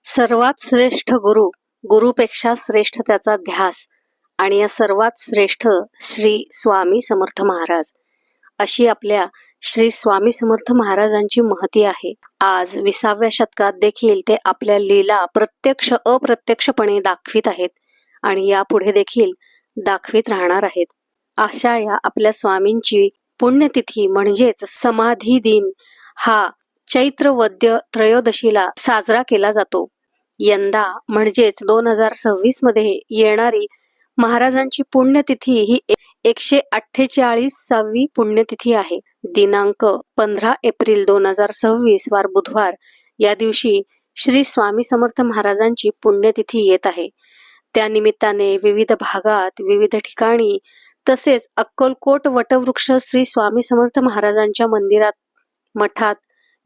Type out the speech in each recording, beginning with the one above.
सर्वात श्रेष्ठ गुरु, गुरुपेक्षा श्रेष्ठ त्याचा ध्यास आणि या सर्वात श्रेष्ठ श्री स्वामी समर्थ महाराज अशी आपल्या श्री स्वामी समर्थ महाराजांची महती आहे. आज 20व्या शतकात देखील ते आपल्या लीला प्रत्यक्ष अप्रत्यक्षपणे दाखवित आहेत आणि यापुढे देखील दाखवित राहणार आहेत. अशा या आपल्या स्वामींची पुण्यतिथी म्हणजेच समाधी दिन हा चैत्र वद्य त्रयोदशीला साजरा केला जातो. यंदा म्हणजेच 2026 मध्ये येणारी महाराजांची पुण्यतिथी ही 148वी पुण्यतिथी आहे. दिनांक 15 एप्रिल 2026 वार बुधवार या दिवशी श्री स्वामी समर्थ महाराजांची पुण्यतिथी येत आहे. त्या निमित्ताने विविध भागात विविध ठिकाणी तसेच अक्कलकोट वटवृक्ष श्री स्वामी समर्थ महाराजांच्या मंदिरात मठात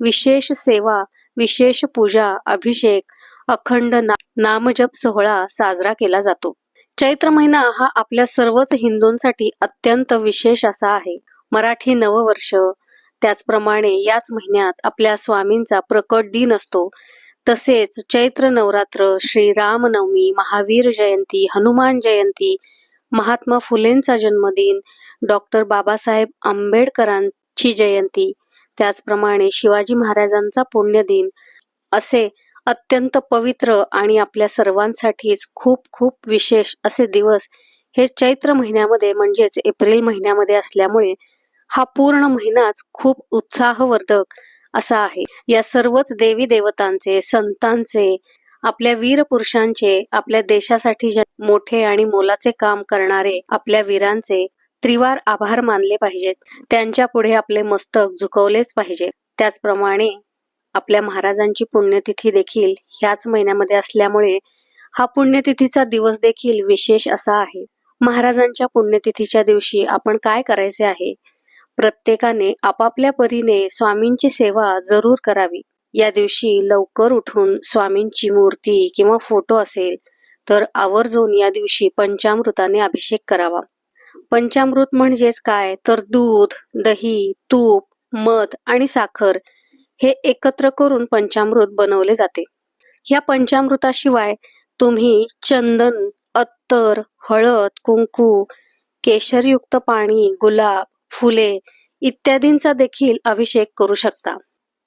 विशेष सेवा, विशेष पूजा, अभिषेक, अखंड नामजप सोहळा साजरा केला जातो. चैत्र महिना हा आपल्या सर्वच हिंदूंसाठी अत्यंत विशेष असा आहे. मराठी नववर्ष त्याचप्रमाणे याच महिन्यात आपल्या स्वामींचा प्रकट दिन असतो. तसेच चैत्र नवरात्र, श्रीरामनवमी, महावीर जयंती, हनुमान जयंती, महात्मा फुलेंचा जन्मदिन, डॉक्टर बाबासाहेब आंबेडकरांची जयंती, त्याचप्रमाणे शिवाजी महाराजांचा पुण्यदिन असे अत्यंत पवित्र आणि आपल्या सर्वांसाठीच खूप खूप विशेष असे दिवस हे चैत्र महिन्यामध्ये म्हणजेच एप्रिल महिन्यामध्ये असल्यामुळे हा पूर्ण महिनाच खूप उत्साहवर्धक असा आहे. या सर्वच देवी देवतांचे, संतांचे, आपल्या वीर पुरुषांचे, आपल्या देशासाठी मोठे आणि मोलाचे काम करणारे आपल्या वीरांचे त्रिवार आभार मानले पाहिजेत. त्यांच्या पुढे आपले मस्तक झुकवलेच पाहिजे. त्याचप्रमाणे आपल्या महाराजांची पुण्यतिथी देखील ह्याच महिन्यामध्ये असल्यामुळे हा पुण्यतिथीचा दिवस देखील विशेष असा आहे. महाराजांच्या पुण्यतिथीच्या दिवशी आपण काय करायचे आहे? प्रत्येकाने आपापल्या परीने स्वामींची सेवा जरूर करावी. या दिवशी लवकर उठून स्वामींची मूर्ती किंवा फोटो असेल तर आवर्जून या दिवशी पंचामृताने अभिषेक करावा. पंचामृत म्हणजेच काय तर दूध, दही, तूप, मध आणि साखर हे एकत्र करून पंचामृत बनवले जाते. ह्या पंचामृताशिवाय तुम्ही चंदन, अत्तर, हळद, कुंकू, केशरयुक्त पाणी, गुलाब, फुले इत्यादींचा देखील अभिषेक करू शकता.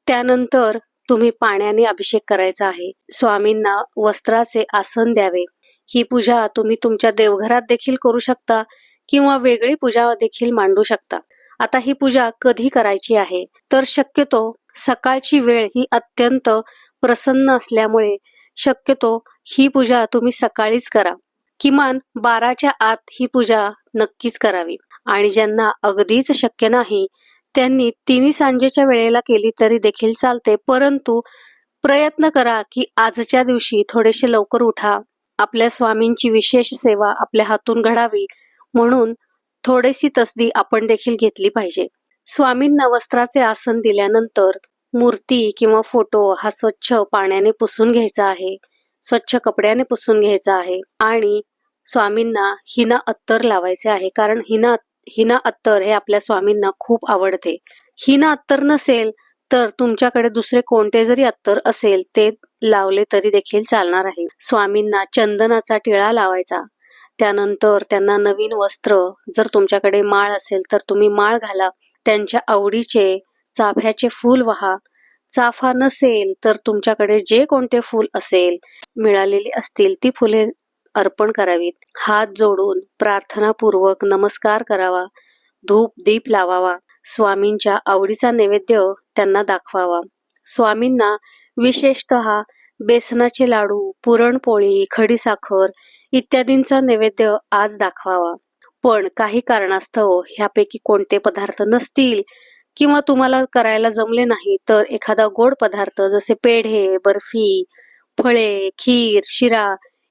त्यानंतर तुम्ही पाण्याने अभिषेक करायचा आहे. स्वामींना वस्त्राचे आसन द्यावे. ही पूजा तुम्ही तुमच्या देवघरात देखील करू शकता किंवा वेगळी पूजा देखील मांडू शकता. आता ही पूजा कधी करायची आहे तर शक्यतो सकाळची वेळ ही अत्यंत प्रसन्न असल्यामुळे शक्यतो ही पूजा तुम्ही सकाळीच करा. किमान 12च्या आत ही पूजा नक्कीच करावी. आणि ज्यांना अगदीच शक्य नाही त्यांनी तिन्ही सांजेच्या वेळेला केली तरी देखील चालते, परंतु प्रयत्न करा की आजच्या दिवशी थोडेसे लवकर उठा. आपल्या स्वामींची विशेष सेवा आपल्या हातून घडावी म्हणून थोडीशी तसदी आपण देखील घेतली पाहिजे. स्वामींना वस्त्राचे आसन दिल्यानंतर मूर्ती किंवा फोटो हा स्वच्छ पाण्याने पुसून घ्यायचा आहे, स्वच्छ कपड्याने पुसून घ्यायचा आहे आणि स्वामींना हिना अत्तर लावायचे आहे. कारण हिना अत्तर हे आपल्या स्वामींना खूप आवडते. हिना अत्तर नसेल तर तुमच्याकडे दुसरे कोणते जरी अत्तर असेल ते लावले तरी देखील चालणार आहे. स्वामींना चंदनाचा टिळा लावायचा. त्यानंतर त्यांना नवीन वस्त्र, जर तुमच्याकडे माळ असेल तर तुम्ही माळ घाला. त्यांच्या आवडीचे चाफ्याचे फूल वाहा. चाफा नसेल तर तुमच्याकडे जे कोणते फूल असेल मिळालेली असतील ती फुले अर्पण करावीत. हात जोडून प्रार्थनापूर्वक नमस्कार करावा. धूप दीप लावावा. स्वामींच्या आवडीचा नैवेद्य त्यांना दाखवावा. स्वामींना विशेषतः बेसनाचे लाडू, पुरणपोळी, खडीसाखर इत्यादींचा नैवेद्य आज दाखवावा. पण काही कारणास्तव ह्यापैकी कोणते पदार्थ नसतील किंवा तुम्हाला करायला जमले नाही तर एखादा गोड पदार्थ जसे पेढे, बर्फी, फळे, खीर, शिरा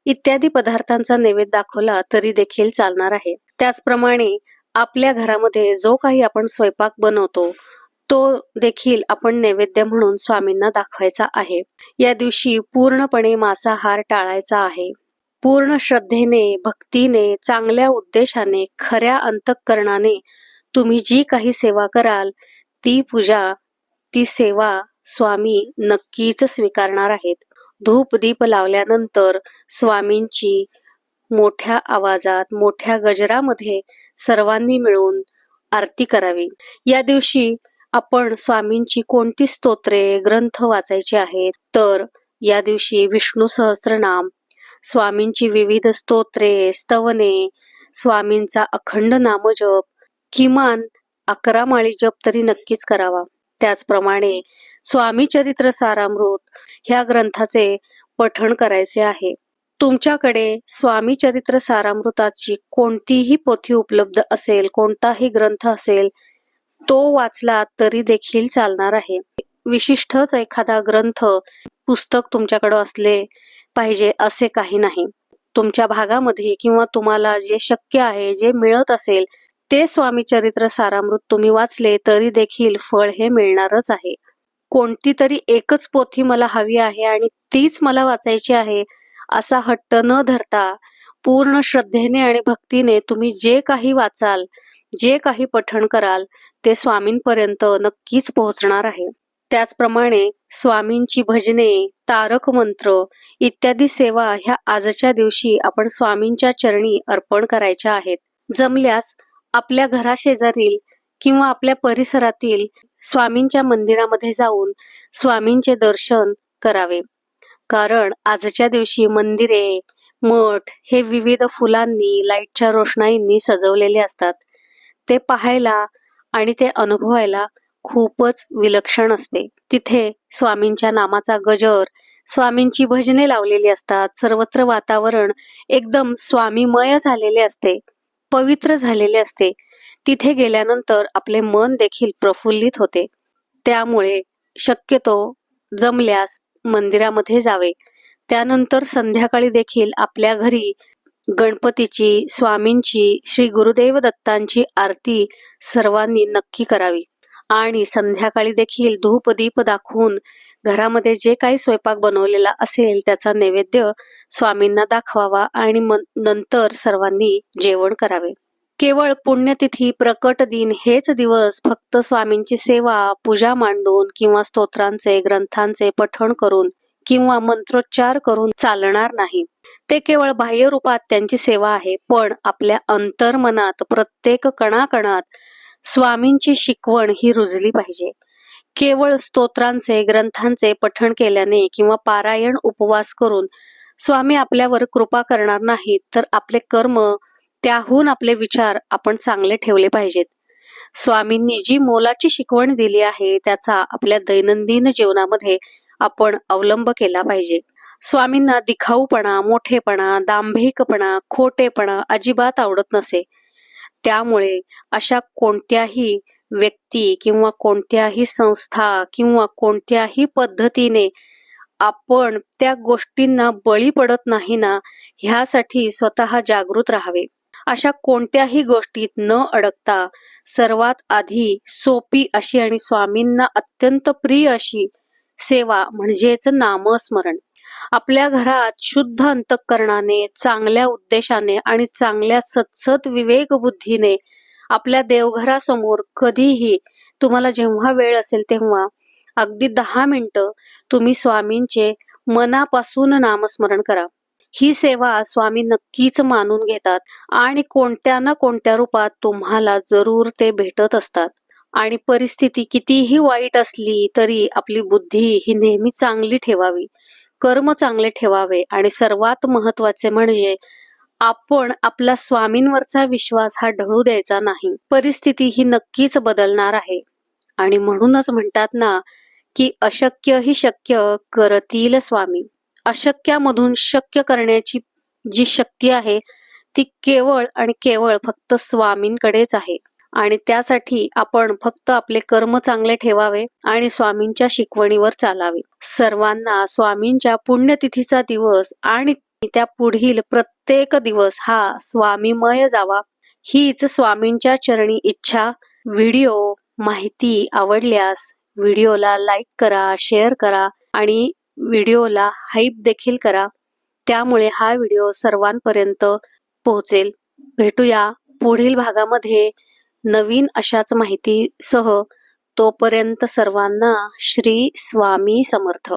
इत्यादी पदार्थांचा नैवेद्य दाखवला तरी देखील चालणार आहे. त्याचप्रमाणे आपल्या घरामध्ये जो काही आपण स्वयंपाक बनवतो तो देखील आपण नैवेद्य म्हणून स्वामींना दाखवायचा आहे. या दिवशी पूर्णपणे मांसाहार टाळायचा आहे. पूर्ण श्रद्धेने, भक्तीने, चांगल्या उद्देशाने, खऱ्या अंतःकरणाने तुम्ही जी काही सेवा कराल ती पूजा, ती सेवा स्वामी नक्कीच स्वीकारणार आहेत. धूप दीप लावल्यानंतर स्वामींची मोठ्या आवाजात मोठ्या गजरामध्ये सर्वांनी मिळून आरती करावी. या दिवशी आपण स्वामींची कोणती स्तोत्रे ग्रंथ वाचायचे आहेत तर या दिवशी विष्णू सहस्त्रनाम, स्वामींची विविध स्तोत्रे स्तवने, स्वामींचा अखंड नामजप किमान 11 माळी जप तरी नक्कीच करावा. त्याचप्रमाणे स्वामी चरित्र सारामृत ह्या ग्रंथाचे पठण करायचे आहे. तुमच्याकडे स्वामी चरित्र सारामृताची कोणतीही पोथी उपलब्ध असेल, कोणताही ग्रंथ असेल, तो वाचला तरी देखील चालणार आहे. विशिष्टच एखादा ग्रंथ पुस्तक तुमच्याकडे असले पाहिजे असे काही नाही. तुमच्या भागामध्ये किंवा तुम्हाला जे शक्य आहे, जे मिळत असेल ते स्वामी चरित्र सारामृत तुम्ही वाचले तरी देखील फळ हे मिळणारच आहे. कोणती तरी एकच पोथी मला हवी आहे आणि तीच मला वाचायची आहे असा हट्ट न धरता पूर्ण श्रद्धेने आणि भक्तीने तुम्ही जे काही वाचाल, जे काही पठण कराल ते स्वामींपर्यंत नक्कीच पोहोचणार आहे. त्याचप्रमाणे स्वामींची भजने, तारक मंत्र इत्यादी सेवा ह्या आजच्या दिवशी आपण स्वामींच्या चरणी अर्पण करायच्या आहेत. जमल्यास आपल्या घराशेजारील किंवा आपल्या परिसरातील स्वामींच्या मंदिरामध्ये जाऊन स्वामींचे दर्शन करावे. कारण आजच्या दिवशी मंदिरे, मठ हे विविध फुलांनी, लाईटच्या रोषणाईंनी सजवलेले असतात. ते पाहायला आणि ते अनुभवायला खूपच विलक्षण असते. तिथे स्वामींच्या नामाचा गजर, स्वामींची भजने लावलेली असतात. सर्वत्र वातावरण एकदम स्वामीमय झालेले असते, पवित्र झालेले असते. तिथे गेल्यानंतर आपले मन देखील प्रफुल्लित होते. त्यामुळे शक्यतो जमल्यास मंदिरामध्ये जावे. त्यानंतर संध्याकाळी देखील आपल्या घरी गणपतीची, स्वामींची, श्री गुरुदेव दत्तांची आरती सर्वांनी नक्की करावी. आणि संध्याकाळी देखील धूप दीप दाखवून घरामध्ये जे काही स्वयंपाक बनवलेला असेल त्याचा नैवेद्य स्वामींना दाखवावा आणि नंतर सर्वांनी जेवण करावे. केवळ पुण्यतिथी, प्रकट दिन हेच दिवस फक्त स्वामींची सेवा, पूजा मांडून किंवा स्तोत्रांचे, ग्रंथांचे पठण करून किंवा मंत्रोच्चार करून चालणार नाही. ते केवळ बाह्य रूपात त्यांची सेवा आहे, पण आपल्या अंतर्मनात प्रत्येक कणाकणात स्वामींची शिकवण ही रुजली पाहिजे. केवळ स्तोत्रांचे, ग्रंथांचे पठण केल्याने किंवा पारायण, उपवास करून स्वामी आपल्यावर कृपा करणार नाहीत, तर आपले कर्म, त्याहून आपले विचार आपण चांगले ठेवले पाहिजेत. स्वामींनी जी मोलाची शिकवण दिली आहे त्याचा आपल्या दैनंदिन जीवनामध्ये आपण अवलंब केला पाहिजे. स्वामींना दिखाऊपणा, मोठेपणा, दांभिकपणा, खोटेपणा अजिबात आवडत नसे. त्यामुळे अशा कोणत्याही व्यक्ती किंवा कोणत्याही संस्था किंवा कोणत्याही पद्धतीने आपण त्या गोष्टींना बळी पडत नाही ना, ह्यासाठी स्वतः जागृत राहावे. अशा कोणत्याही गोष्टीत न अडकता सर्वात आधी सोपी अशी आणि स्वामींना अत्यंत प्रिय अशी सेवा म्हणजेच नामस्मरण. आपल्या घरात शुद्ध अंतःकरणाने, चांगल्या उद्देशाने आणि चांगल्या सत्सत विवेक बुद्धीने आपल्या देवघरासमोर कधीही तुम्हाला जेव्हा वेळ असेल तेव्हा अगदी 10 मिनिटं तुम्ही स्वामींचे मनापासून नामस्मरण करा. ही सेवा स्वामी नक्कीच मानून घेतात आणि कोणत्या ना कोणत्या रूपात तुम्हाला जरूर ते भेटत असतात. आणि परिस्थिती कितीही वाईट असली तरी आपली बुद्धी ही नेहमी चांगली ठेवावी, कर्म चांगले ठेवावे आणि सर्वात महत्वाचे म्हणजे आपण आपला स्वामींवरचा विश्वास हा ढळू द्यायचा नाही. परिस्थिती ही नक्कीच बदलणार आहे आणि म्हणूनच म्हणतात ना की अशक्य ही शक्य करतील स्वामी. अशक्यामधून शक्य करण्याची जी शक्ती आहे ती केवळ आणि केवळ फक्त स्वामींकडेच आहे. आणि त्यासाठी आपण फक्त आपले कर्म चांगले ठेवावे आणि स्वामींच्या शिकवणीवर चालावे. सर्वांना स्वामींच्या पुण्यतिथीचा दिवस आणि त्या पुढील प्रत्येक दिवस हा स्वामीमय जावा हीच स्वामींच्या चरणी इच्छा. व्हिडिओ माहिती आवडल्यास व्हिडिओला लाईक करा, शेअर करा आणि व्हिडिओला हाईप देखील करा. त्यामुळे हा व्हिडिओ सर्वांपर्यंत पोहोचेल. भेटूया पुढील भागामध्ये नवीन अशाच माहितीसह. तोपर्यंत सर्वांना श्री स्वामी समर्थ.